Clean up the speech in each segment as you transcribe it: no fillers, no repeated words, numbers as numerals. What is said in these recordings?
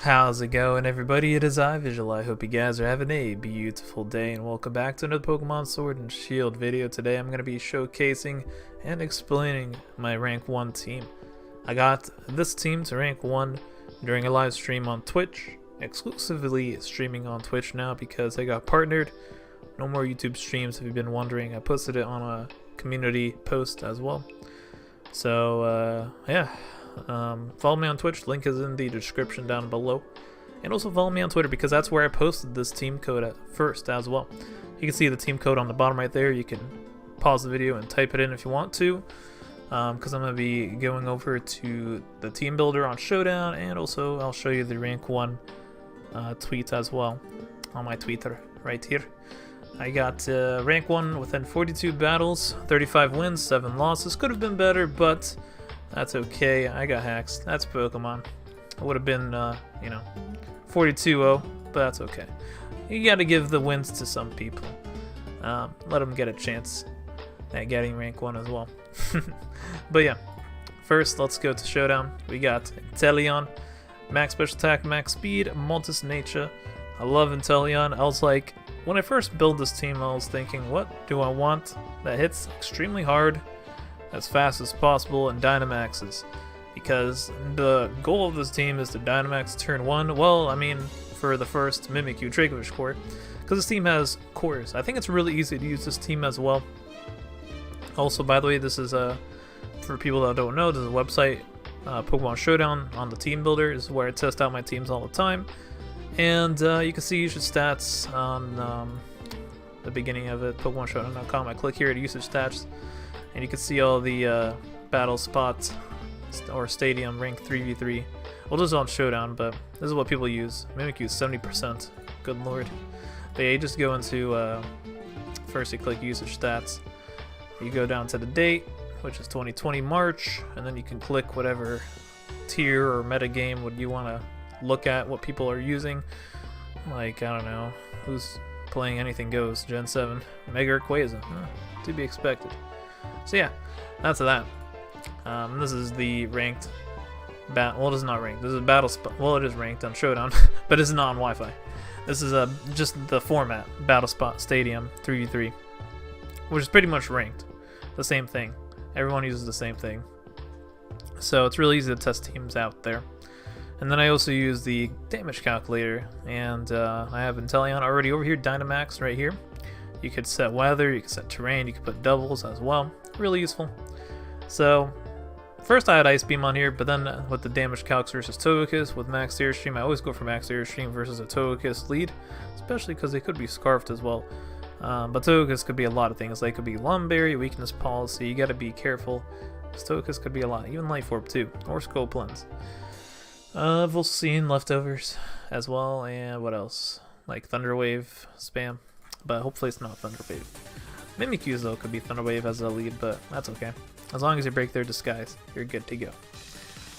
How's it going, everybody? It is I, Visual. I hope you guys are having a beautiful day, and welcome back to another Pokemon Sword and Shield video. Today I'm going to be showcasing and explaining my rank 1 team. I got this team to rank 1 during a live stream on Twitch, exclusively streaming on Twitch now because I got partnered. No more YouTube streams if you've been wondering. I posted it on a community post as well. So, yeah. Follow me on Twitch, link is in the description down below, and also follow me on Twitter because that's where I posted this team code at first as well. You can see the team code on the bottom right there. You can pause the video and type it in if you want to, because I'm going to be going over to the team builder on Showdown, and also I'll show you the rank 1 tweet as well on my Twitter right here. I got rank 1 within 42 battles, 35 wins, 7 losses. Could have been better, but that's okay. I got hacks. That's Pokemon. It would have been, 42-0, but that's okay. You gotta give the wins to some people. Let them get a chance at getting rank 1 as well. But yeah, first let's go to Showdown. We got Inteleon, max special attack, max speed, Adamant Nature. I love Inteleon. I was like, when I first built this team, I was thinking, what do I want that hits extremely hard, as fast as possible, and Dynamaxes, because the goal of this team is to Dynamax turn 1. Well, I mean, for the first Mimikyu Dracovish core, because this team has cores. I think it's really easy to use this team as well. Also, by the way, this is for people that don't know, this is a website, Pokemon Showdown on the team builder is where I test out my teams all the time, and you can see usage stats on the beginning of it, PokemonShowdown.com. I click here at usage stats, and you can see all the battle spots or stadium rank 3v3. Well, this is on Showdown, but this is what people use. Mimikyu 70%. Good lord. But yeah, you just go into, first you click usage stats. You go down to the date, which is 2020 March, and then you can click whatever tier or meta game would you want to look at, what people are using. Like, I don't know, who's playing Anything Goes, Gen 7, Mega Rayquaza. To be expected. So yeah, that's that. This is the ranked well, it is not ranked. This is battle spot. Well, it is ranked on Showdown, but it's not on Wi-Fi. This is just the format, battle spot stadium 3v3, which is pretty much ranked. The same thing. Everyone uses the same thing. So it's really easy to test teams out there. And then I also use the damage calculator, and I have Inteleon already over here, Dynamax right here. You could set weather, you could set terrain, you could put doubles as well. Really useful. So, first I had Ice Beam on here, but then with the damage calcs versus Togekiss with Max Airstream, I always go for Max Airstream versus a Togekiss lead, especially because they could be Scarfed as well. But Togekiss could be a lot of things. They could be Lumberry, Weakness Policy, you gotta be careful. Togekiss could be a lot, even Life Orb too, or Scope Lens. Volcine Leftovers as well, and what else? Like Thunder Wave spam. But hopefully it's not Thunder Wave. Mimikyu's though could be Thunder Wave as a lead, but that's okay. As long as you break their disguise, you're good to go.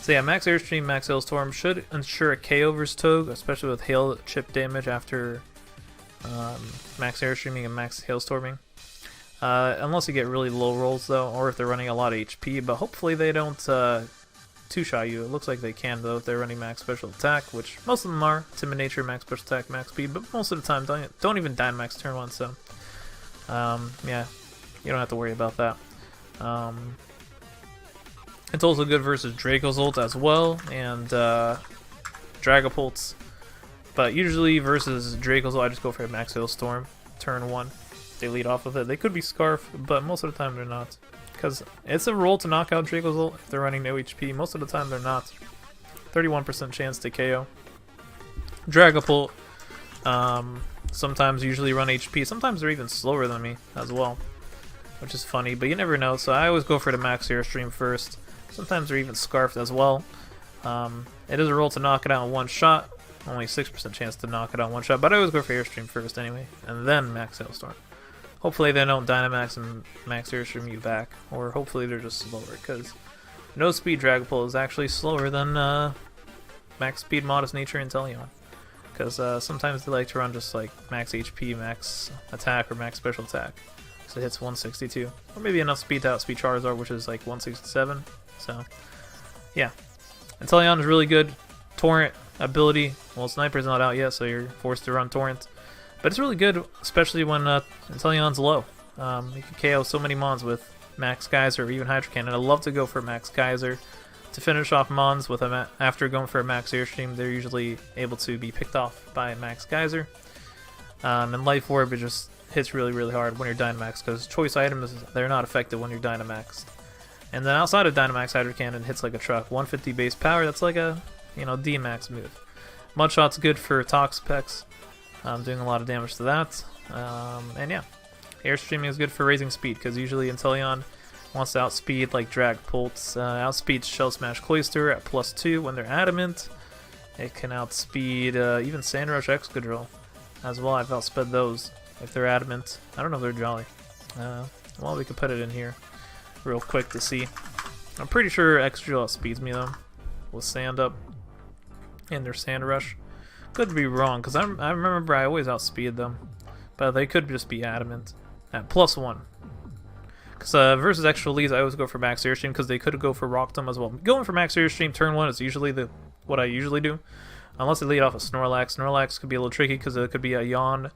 So yeah, Max Airstream, Max Hailstorm should ensure a KO versus Toge, especially with Hail chip damage after Max Airstreaming and Max Hailstorming. Unless you get really low rolls though, or if they're running a lot of HP, but hopefully they don't two-shot you. It looks like they can though if they're running max special attack, which most of them are. Adamant Nature, max special attack, max speed, but most of the time don't even Dynamax turn 1, so yeah, you don't have to worry about that. It's also good versus Dracozolt as well, and Dragapults, but usually versus Dracozolt I just go for a Max Hailstorm turn 1. They lead off with it. They could be Scarf, but most of the time they're not. Because it's a roll to knock out Dracozolt if they're running no HP. Most of the time they're not. 31% chance to KO. Dragapult, sometimes usually run HP. Sometimes they're even slower than me as well, which is funny, but you never know. So I always go for the Max Airstream first. Sometimes they're even Scarfed as well. It is a roll to knock it out in one shot. Only 6% chance to knock it out in one shot, but I always go for Airstream first anyway, and then Max Hailstorm. Hopefully they don't Dynamax and Max Airstream you back, or hopefully they're just slower, because no speed Dragapult is actually slower than max speed Modest Nature Inteleon. Because sometimes they like to run just like max HP, max attack, or max special attack. So it hits 162. Or maybe enough speed to outspeed Charizard, which is like 167. So, yeah. Inteleon is really good. Torrent, ability. Well, Sniper's not out yet, so you're forced to run Torrent. But it's really good, especially when Inteleon's low. You can KO so many mons with Max Geyser or even Hydro Cannon. I love to go for Max Geyser to finish off mons with after going for a Max Airstream. They're usually able to be picked off by Max Geyser. And Life Orb, it just hits really, really hard when you're Dynamax, because choice items, they're not effective when you're Dynamaxed. And then outside of Dynamax, Hydro Cannon hits like a truck. 150 base power, that's like a, D-max move. Mudshot's good for Tox specs, doing a lot of damage to that. And yeah, Airstreaming is good for raising speed, because usually Inteleon wants to outspeed like Dragapult. Outspeed Shell Smash Cloyster at +2 when they're Adamant. It can outspeed even Sandrush Excadrill as well. I've outsped those if they're Adamant. I don't know if they're Jolly. Well, we could put it in here real quick to see. I'm pretty sure Excadrill outspeeds me though, with Sand up and their Sand Rush. Could be wrong, because I remember I always outspeed them, but they could just be Adamant at +1. Because versus extra leads, I always go for Max Airstream, because they could go for Rock Tomb as well. Going for Max Airstream turn 1 is usually what I usually do, unless they lead off a Snorlax. Snorlax could be a little tricky because it could be a Yawn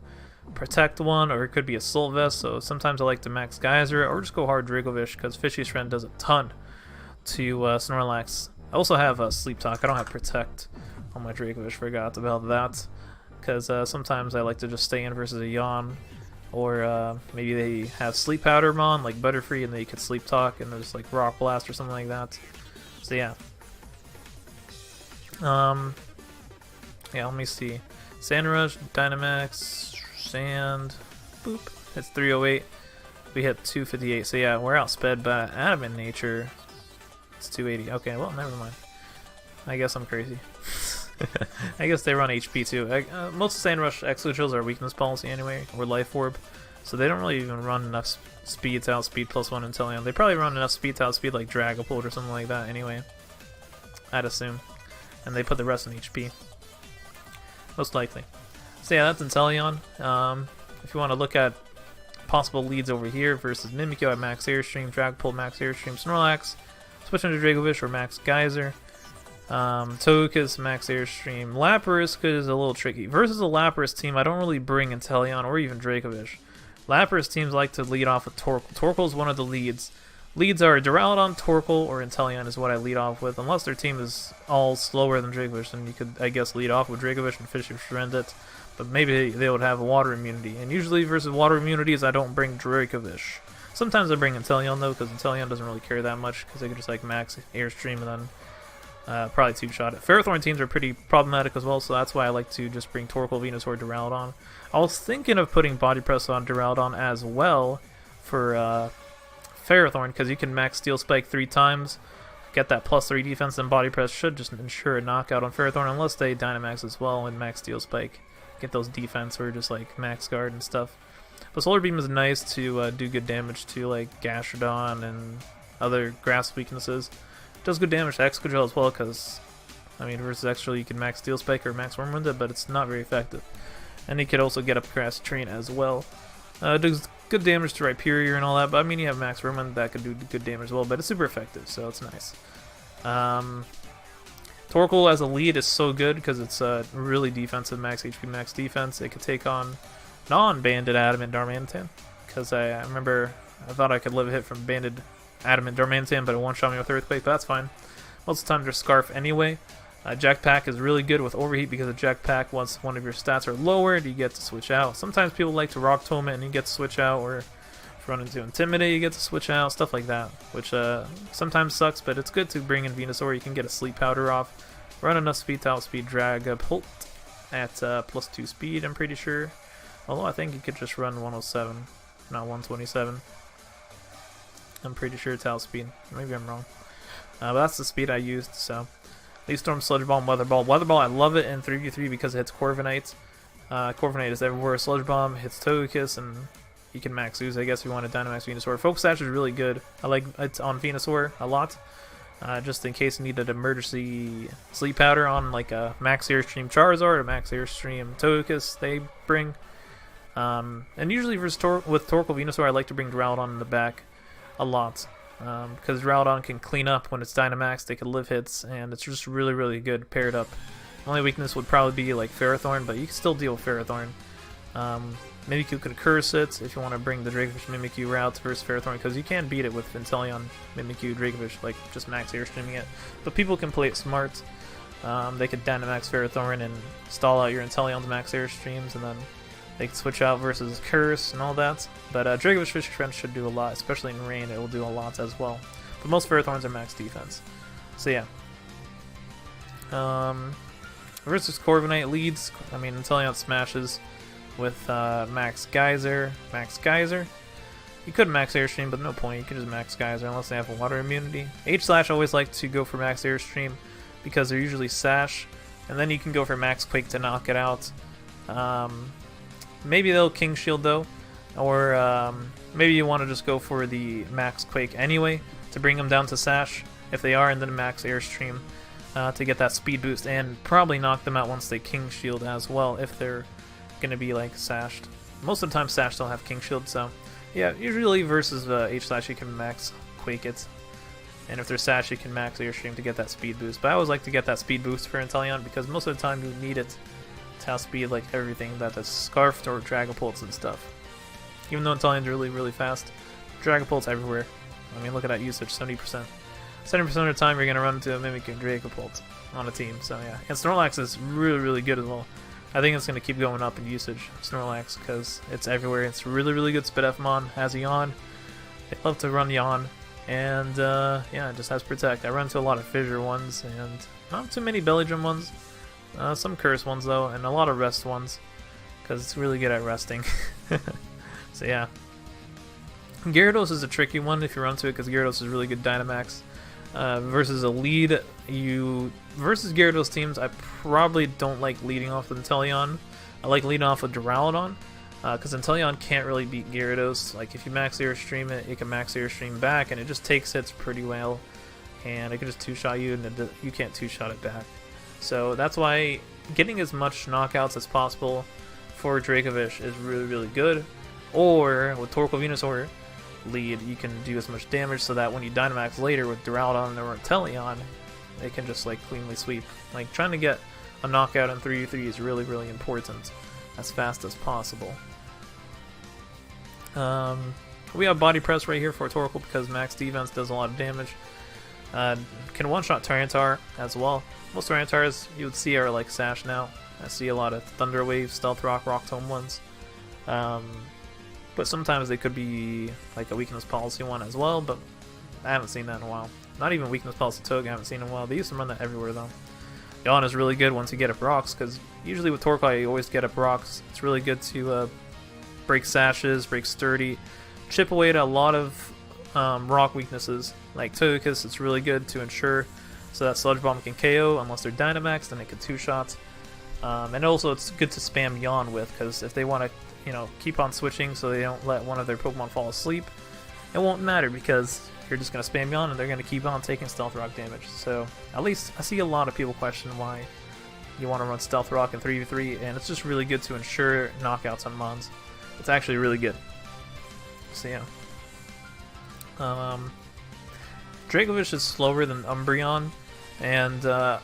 Protect one, or it could be a Sylvest, so sometimes I like to Max Geyser, or just go hard Dracovish, because Fishious Rend does a ton to Snorlax. I also have Sleep Talk. I don't have Protect on my Dracovish, forgot about that, because sometimes I like to just stay in versus a Yawn, or maybe they have Sleep Powder Mon, like Butterfree, and they could Sleep Talk, and there's like Rock Blast or something like that. So yeah. Yeah, let me see. Sandrush, Dynamax, Sand, boop, it's 308. We hit 258, so yeah, we're outsped by Adamant Nature. It's 280. Okay, well, never mind. I guess I'm crazy. I guess they run HP too. Most Sandrush Excadrills are weakness policy anyway, or Life Orb, so they don't really even run enough speed to outspeed +1 Inteleon. They probably run enough speed to outspeed like Dragapult or something like that anyway, I'd assume. And they put the rest in HP. Most likely. So yeah, that's Inteleon. If you want to look at possible leads over here versus Mimikyu at Max Airstream, Dragapult Max Airstream, Snorlax, switch into Dracovish or Max Geyser, Togekiss Max Airstream, Lapras is a little tricky. Versus a Lapras team, I don't really bring Inteleon or even Dracovish. Lapras teams like to lead off with Torkoal. Torkoal is one of the leads. Leads are Drought, Torkoal, or Inteleon is what I lead off with. Unless their team is all slower than Dracovish, then you could, I guess, lead off with Dracovish and Fishious Rend it. But maybe they would have water immunity. And usually versus water immunities, I don't bring Dracovish. Sometimes I bring Inteleon though, because Inteleon doesn't really care that much, because they can just like Max Airstream and then probably two-shot it. Ferrothorn teams are pretty problematic as well, so that's why I like to just bring Torkoal, Venusaur, Drought. I was thinking of putting Body Press on Drought as well for Ferrothorn, because you can max Steel Spike 3 times, get that +3 defense, and Body Press should just ensure a knockout on Ferrothorn, unless they Dynamax as well and max Steel Spike. Get those defense or just like max guard and stuff. But Solar Beam is nice to do good damage to like Gastrodon and other grass weaknesses. It does good damage to Excadrill as well, because I mean versus Excadrill you can max Steel Spike or max Wormwind it, but it's not very effective. And you could also get up Grass Train as well. It does good damage to Rhyperior and all that, but I mean you have max Wormwind that could do good damage as well, but it's super effective, so it's nice. Torkoal as a lead is so good because it's really defensive, max HP, max defense. It could take on non-banded Adamant Darmanitan, because I remember I thought I could live a hit from banded Adamant Darmanitan, but it one-shot me with Earthquake, but that's fine. Most of the time there's Scarf anyway. Jetpack is really good with Overheat, because a Jetpack, once one of your stats are lowered, you get to switch out. Sometimes people like to Rock Tomb it and you get to switch out, or if you run into Intimidate you get to switch out, stuff like that, which sometimes sucks, but it's good to bring in Venusaur. You can get a Sleep Powder off, run enough speed to outspeed Dragapult at +2 speed, I'm pretty sure. Although I think you could just run 107, not 127. I'm pretty sure it's outspeed. Maybe I'm wrong. But that's the speed I used, so. Leaf Storm, Sludge Bomb, Weather Ball. Weather Ball, I love it in 3v3 because it hits Corviknight. Corviknight is everywhere. Sludge Bomb hits Togekiss, and you can max Ooze, I guess, if you want to Dynamax Venusaur. Focus Sash is really good. I like it on Venusaur a lot. Just in case you need an emergency Sleep Powder on like a Max Airstream Charizard or Max Airstream Togekiss they bring. And usually with Torkoal Venusaur, I like to bring Drought in the back a lot. Because Drought can clean up when it's Dynamax, they can live hits, and it's just really, really good paired up Only weakness would probably be like Ferrothorn, but you can still deal with Ferrothorn. Mimikyu could curse it if you want to bring the Dracovish Mimikyu route versus Ferrothorn, because you can beat it with Inteleon Mimikyu Dracovish, like just max airstreaming it. But people can play it smart. They could Dynamax Ferrothorn and stall out your Inteleon's max airstreams, and then they can switch out versus Curse and all that. But Dracovish Fishious Rend should do a lot, especially in rain. It will do a lot as well. But most Ferrothorns are max defense. So yeah. Versus Corviknight leads. I mean, Inteleon smashes with Max Geyser. You could Max Airstream, but no point. You could just Max Geyser unless they have a water immunity. H-Slash always like to go for Max Airstream because they're usually Sash. And then you can go for Max Quake to knock it out. Maybe they'll King Shield though. Or maybe you want to just go for the Max Quake anyway to bring them down to Sash if they are, and then Max Airstream to get that speed boost and probably knock them out once they King Shield as well if they're going to be like Sashed. Most of the time Sash don't have King Shield, so yeah, usually versus H-Slash you can Max Quake it. And if they're Sash you can Max Airstream to get that speed boost. But I always like to get that speed boost for Inteleon because most of the time you need it to outspeed like everything that is Scarfed or Dragapults and stuff. Even though Inteleon's really fast, Dragapult's everywhere. I mean, look at that usage, 70%. 70% of the time you're going to run into a Mimikyu and Dragapult on a team, so yeah. And Snorlax is really good as well. I think it's going to keep going up in usage, Snorlax, because it's everywhere. It's really good Spit Fmon, has Yawn. They love to run Yawn. And yeah, it just has Protect. I run into a lot of Fissure ones, and not too many Belly Drum ones. Some Curse ones though, and a lot of Rest ones, because it's really good at resting. So yeah. Gyarados is a tricky one if you run to it, because Gyarados is really good Dynamax. Versus a lead, versus Gyarados teams, I probably don't like leading off with Inteleon. I like leading off with Duraludon, because Inteleon can't really beat Gyarados. Like if you Max Airstream it, it can Max Airstream back, and it just takes hits pretty well, and it can just two-shot you, and you can't two-shot it back. So that's why getting as much knockouts as possible for Dracovish is really good. Or with Torkoal Venusaur lead, you can do as much damage so that when you Dynamax later with Drought or Inteleon, they can just like cleanly sweep. Like trying to get a knockout in 3v3 is really important, as fast as possible. We have Body Press right here for Torkoal because max defense does a lot of damage. Can one-shot Tyranitar as well. Most Tyrantars you would see are like Sash now. I see a lot of Thunder Wave, Stealth Rock, Rock Tomb ones. But sometimes they could be like a Weakness Policy one as well, but I haven't seen that in a while. Not even Weakness Policy Toga, I haven't seen in a while. They used to run that everywhere though. Yawn is really good once you get up rocks, because usually with Torkoal you always get up rocks. It's really good to break Sashes, break Sturdy, chip away to a lot of rock weaknesses. Like Togekiss, it's really good to ensure so that Sludge Bomb can KO unless they're Dynamax, then it can two-shot. And also it's good to spam Yawn with, because if they want to, you know, keep on switching so they don't let one of their Pokemon fall asleep, it won't matter because you're just going to spam Yawn and they're going to keep on taking Stealth Rock damage. So at least I see a lot of people question why you want to run Stealth Rock in 3v3, and it's just really good to ensure knockouts on Mons. It's actually really good. So yeah. Dracovish is slower than Umbreon, and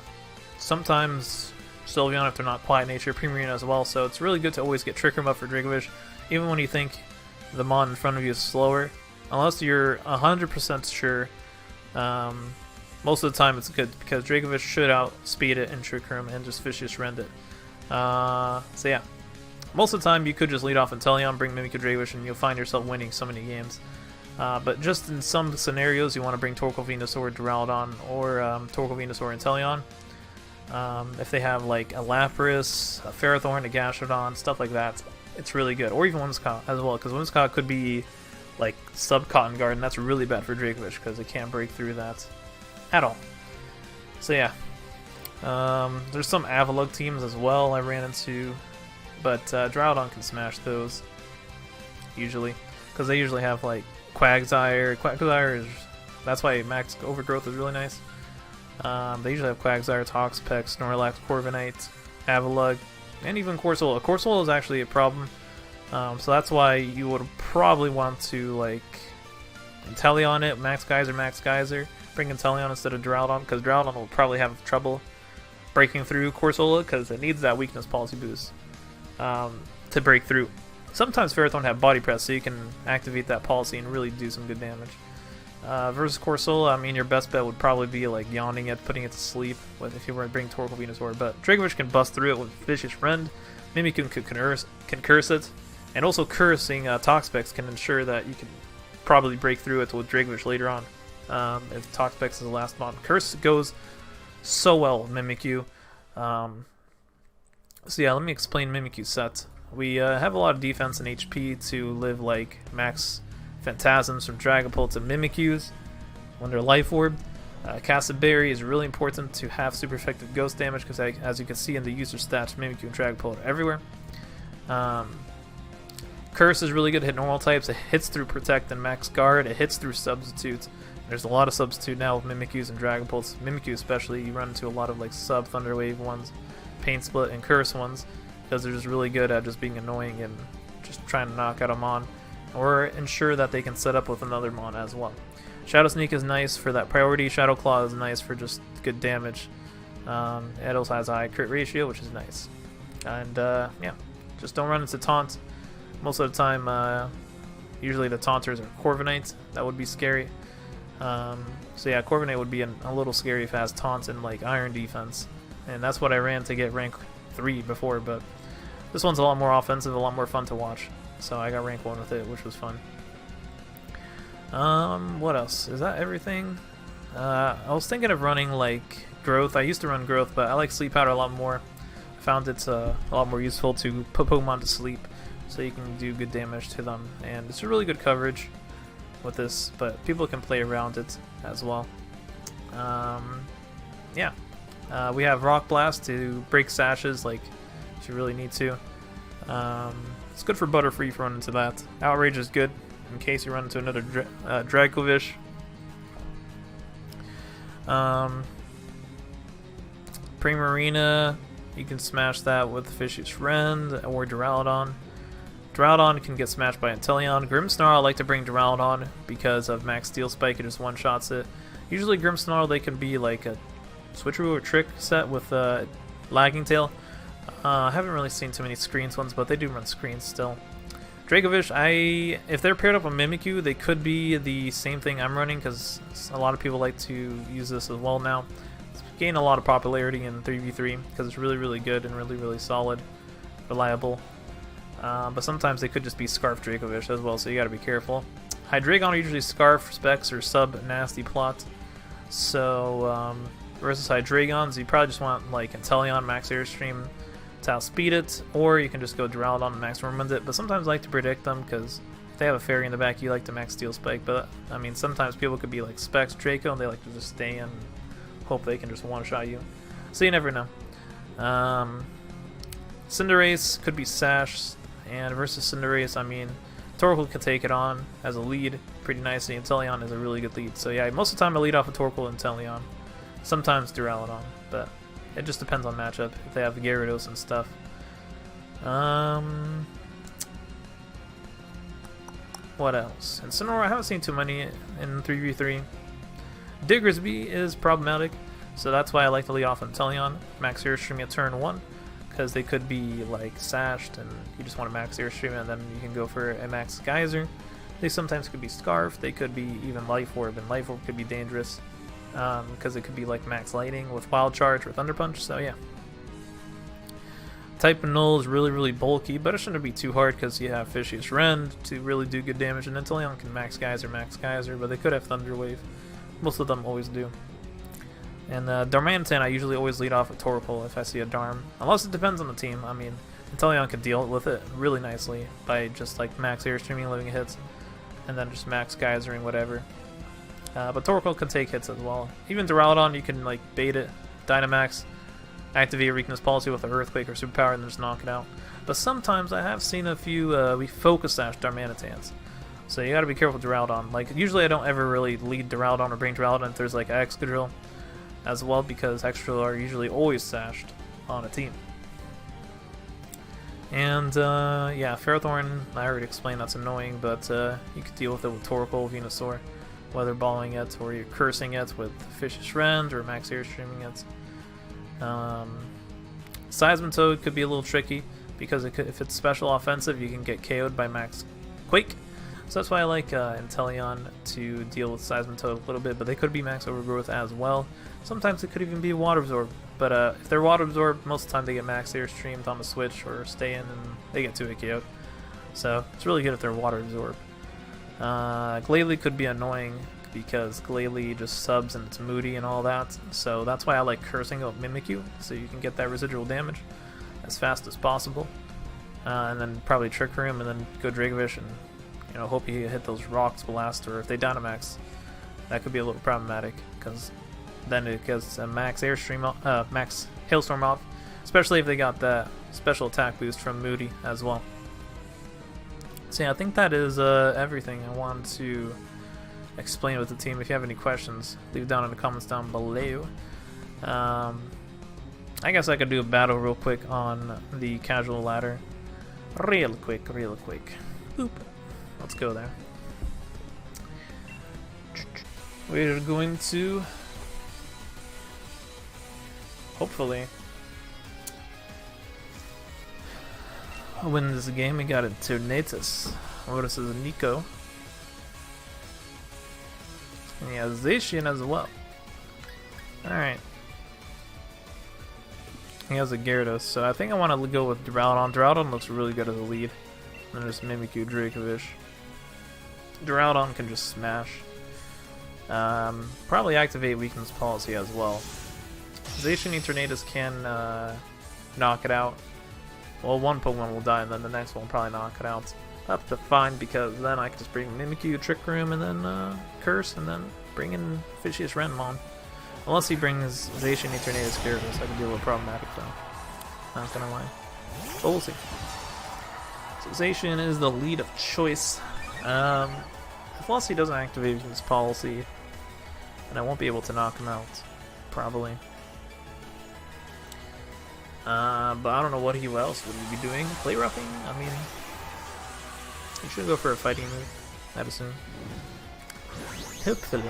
sometimes Sylveon if they're not Quiet Nature, Premierine as well, so it's really good to always get Trick Room up for Dracovish, even when you think the Mon in front of you is slower. Unless you're 100% sure, most of the time it's good, because Dracovish should outspeed it in Trick Room and just Fishious Rend it. So yeah, most of the time you could just lead off Inteleon, bring Mimikyu Dracovish, and you'll find yourself winning so many games. But just in some scenarios, you want to bring Torkoal Venusaur, Duraludon, or Torkoal Venusaur, Inteleon. If they have like a Lapras, a Ferrothorn, a Gastrodon, stuff like that, it's really good. Or even Whimsicott as well, because Whimsicott could be like sub-Cotton Guard, and that's really bad for Dracovish because it can't break through that at all. So yeah, there's some Avalugg teams as well I ran into, but Droudon can smash those usually, because they usually have like Quagsire. Quagsire is, that's why Max Overgrowth is really nice. They usually have Quagsire, Toxapex, Snorlax, Corviknight, Avalugg, and even Corsola. Corsola is actually a problem, so that's why you would probably want to like Inteleon it, Max Geyser, bring Inteleon instead of Droudon, because Droudon will probably have trouble breaking through Corsola because it needs that weakness policy boost to break through. Sometimes Ferrothorn have body press, so you can activate that policy and really do some good damage. Versus Corsola, I mean, your best bet would probably be like yawning it, putting it to sleep if you were to bring Torkoal Venusaur. But Dracovish can bust through it with Fishious Rend. Mimikyu can curse it, and also cursing Toxapex can ensure that you can probably break through it with Dracovish later on. If Toxapex is the last mod. Curse goes so well with Mimikyu. So yeah, let me explain Mimikyu's set. We have a lot of defense and HP to live like max Phantasms from Dragapult to Mimikyu's under Life Orb. Kasib Berry is really important to have super effective ghost damage because, as you can see in the user stats, Mimikyu and Dragapult are everywhere. Curse is really good to hit normal types. It hits through Protect and Max Guard. It hits through substitutes. There's a lot of substitute now with Mimikyu's and Dragapults. Mimikyu especially, you run into a lot of like sub Thunder Wave ones, Pain Split, and Curse ones because they're just really good at just being annoying and just trying to knock out a mon, or ensure that they can set up with another mon as well. Shadow Sneak is nice for that priority. Shadow Claw is nice for just good damage. It also has a high crit ratio, which is nice. And yeah, just don't run into Taunt. Most of the time, usually the Taunters are Corviknight. That would be scary. So yeah, Corviknight would be a little scary if it has Taunt and like Iron Defense. And that's what I ran to get rank 3 before, but this one's a lot more offensive, a lot more fun to watch. So I got rank 1 with it, which was fun. What else? Is that everything? I was thinking of running like Growth. I used to run Growth, but I like Sleep Powder a lot more. I found it's a lot more useful to put Pokemon to sleep, so you can do good damage to them. And it's a really good coverage with this, but people can play around it as well. Yeah. We have Rock Blast to break Sashes, like, if you really need to. It's good for Butterfree if you run into that. Outrage is good in case you run into another Dracovish. Primarina, you can smash that with Fishious Rend or Duraludon. Duraludon can get smashed by Inteleon. Grimmsnarl, I like to bring Duraludon because of Max Steel Spike, it just one-shots it. Usually Grimmsnarl, they can be like a Switcheroo or Trick set with Lagging Tail. I haven't really seen too many screens ones, but they do run screens still. Dracovish, if they're paired up with Mimikyu, they could be the same thing I'm running because a lot of people like to use this as well now. It's gained a lot of popularity in 3v3 because it's really, really good and really, really solid, reliable. But sometimes they could just be Scarf Dracovish as well, so you gotta be careful. Hydreigon are usually Scarf, Specs, or Sub Nasty Plot. So, versus Hydreigons, you probably just want like Inteleon, Max Airstream to outspeed it, or you can just go Duraludon and Max Remand it. But sometimes I like to predict them because if they have a Fairy in the back, you like to Max Steel Spike. But I mean, sometimes people could be like Specs, Draco, and they like to just stay and hope they can just one-shot you. So you never know. Cinderace could be Sash, and versus Cinderace, I mean, Torkoal can take it on as a lead pretty nicely. Inteleon is a really good lead. So yeah, most of the time I lead off with Torkoal and Inteleon. Sometimes Duraludon, but it just depends on matchup, if they have Gyarados and stuff. What else? Incineroar, I haven't seen too many in 3v3. Diggersby is problematic, so that's why I like to lead off Inteleon. Max Airstream at turn 1, because they could be like Sashed, and you just want to Max Airstream, and then you can go for a Max Geyser. They sometimes could be Scarf, they could be even Life Orb, and Life Orb could be dangerous. Because it could be like Max Lightning with Wild Charge or Thunder Punch, so yeah. Type Null is really, really bulky, but it shouldn't be too hard because you have Fishious Rend to really do good damage, and Inteleon can Max Geyser, but they could have Thunder Wave. Most of them always do. And Darmanitan, I usually always lead off with Torkoal if I see a Darm, unless it depends on the team. I mean, Inteleon can deal with it really nicely by just like Max Airstreaming living hits, and then just Max Geysering whatever. But Torkoal can take hits as well. Even Duraludon, you can like bait it, Dynamax, activate your weakness policy with an Earthquake or Superpower, and then just knock it out. But sometimes I have seen a few we Focus Sash Darmanitans, so you gotta be careful with Duraludon. Like usually I don't ever really lead Duraludon or bring Duraludon if there's like Excadrill as well, because Excadrill are usually always sashed on a team. And yeah, Ferrothorn, I already explained that's annoying, but you could deal with it with Torkoal, Venusaur. Weather balling it, or you're cursing it with Fishious Rend or Max Airstreaming it. Seismitoad could be a little tricky because if it's special offensive, you can get KO'd by max Quake. So that's why I like Inteleon to deal with Seismitoad a little bit, but they could be max Overgrowth as well. Sometimes it could even be Water Absorb, but if they're Water Absorb, most of the time they get max Airstreamed on the switch or stay in and they get 2-hit KO'd. So it's really good if they're Water Absorb. Glalie could be annoying because Glalie just subs and it's moody and all that, so that's why I like cursing out Mimikyu, so you can get that residual damage as fast as possible. And then probably Trick Room and then go Dracovish and hope you hit those Rocks Blast, or if they Dynamax, that could be a little problematic because then it gets a max Airstream, max Hailstorm off, especially if they got that special attack boost from Moody as well. So yeah, I think that is everything I wanted to explain with the team. If you have any questions, leave it down in the comments down below. I guess I could do a battle real quick on the casual ladder. Real quick. Boop. Let's go there. We're going to hopefully win this game. We got it to Natus. This is Nico. And he has Zacian as well. Alright. He has a Gyarados, so I think I want to go with Drought. Drought looks really good as a lead. And then just Mimikyu, Dracovish. Drought can just smash. Probably activate Weakness Policy as well. Zacian Eternatus can knock it out. Well, one Pokemon will die, and then the next one will probably knock it out. That's fine, because then I can just bring Mimikyu, Trick Room, and then Curse, and then bring in Fishious Rend on. Unless he brings Zacian Eternatus Gyarados, that could be a little problematic, though. Not gonna lie. But we'll see. So Zacian is the lead of choice. Unless he doesn't activate his policy, and I won't be able to knock him out, probably. But I don't know what else would he be doing. Play roughing? I mean, he should go for a fighting move, I'd assume. Hopefully.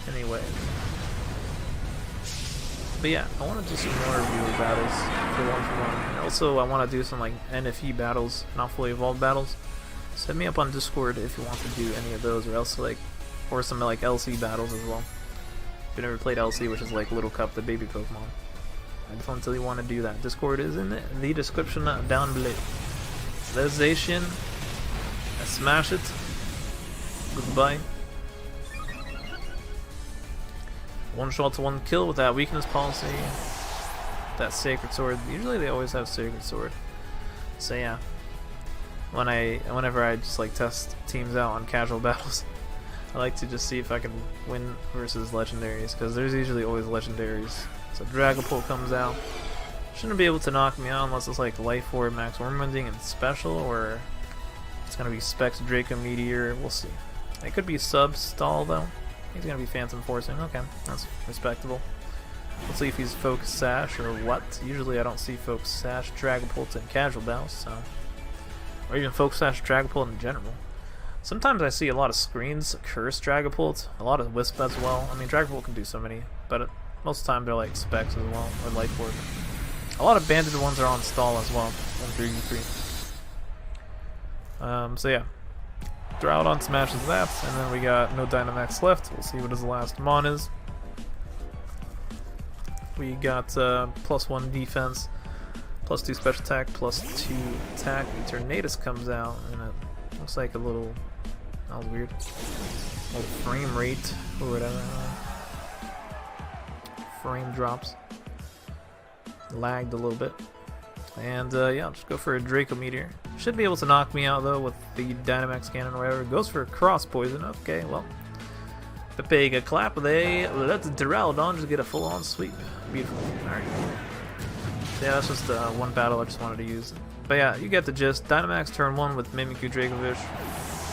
Anyway. But yeah, I want to do some more review battles for 1-for-1. And also, I want to do some like NFE battles, not fully evolved battles. So hit me up on Discord if you want to do any of those, or else or some like LC battles as well. If you've never played LC, which is like Little Cup, the baby Pokemon, I definitely want to do that. Discord is in the description down below. There's Zacian. I smash it. Goodbye. One shot to one kill with that weakness policy. That Sacred Sword. Usually they always have Sacred Sword. So yeah. Whenever I just like test teams out on casual battles, I like to just see if I can win versus legendaries, because there's usually always legendaries. So Dragapult comes out. Shouldn't be able to knock me out unless it's like Life Orb, Max Wormwinding, and Special, or it's gonna be Specs Draco Meteor. We'll see. It could be Sub Stall though. He's gonna be Phantom Forcing. Okay, that's respectable. Let's see if he's Focus Sash or what. Usually I don't see Focus Sash, Dragapult in casual battles, so, or even Focus Sash, Dragapult in general. Sometimes I see a lot of screens Curse Dragapult, a lot of Wisp as well. I mean, Dragapult can do so many, but most of the time they're like Specs as well, or Life Orb. A lot of banded ones are on stall as well, on 3v3. So yeah. Drought on smashes that, and then we got no Dynamax left. We'll see what his last Mon is. We got +1 defense, +2 special attack, +2 attack. Eternatus comes out, and it looks like a little, that was weird, little frame rate or whatever. Frame drops. Lagged a little bit. And yeah, I'll just go for a Draco Meteor. Should be able to knock me out though with the Dynamax Cannon or whatever. Goes for a Cross Poison. Okay, well. Pepega Clap, they let the Duraludon just get a full on sweep. Beautiful. Alright. Yeah, that's just one battle I just wanted to use. But yeah, you get the gist. Dynamax turn 1 with Mimikyu, Dracovish.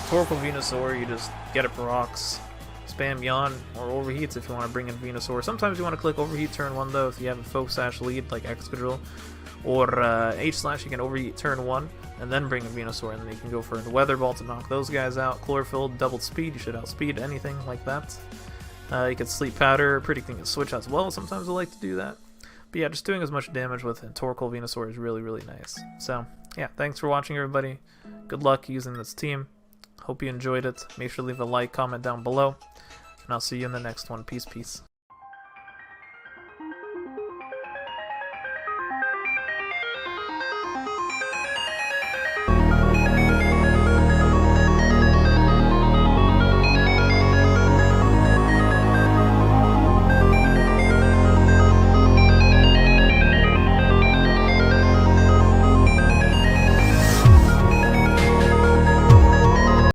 Torkoal Venusaur, you just get it for rocks. Spam Yawn or Overheats if you want to bring in Venusaur. Sometimes you want to click Overheat turn 1 though if you have a Focus Sash lead like Excadrill. Or H-Slash, you can Overheat turn 1 and then bring in Venusaur, and then you can go for the Weather Ball to knock those guys out. Chlorophyll, doubled speed, you should outspeed anything like that. You can Sleep Powder, predicting a switch as well. Sometimes I like to do that. But yeah, just doing as much damage with Torkoal Venusaur is really, really nice. So yeah, thanks for watching, everybody. Good luck using this team. Hope you enjoyed it. Make sure to leave a like, comment down below. And I'll see you in the next one. Peace, peace.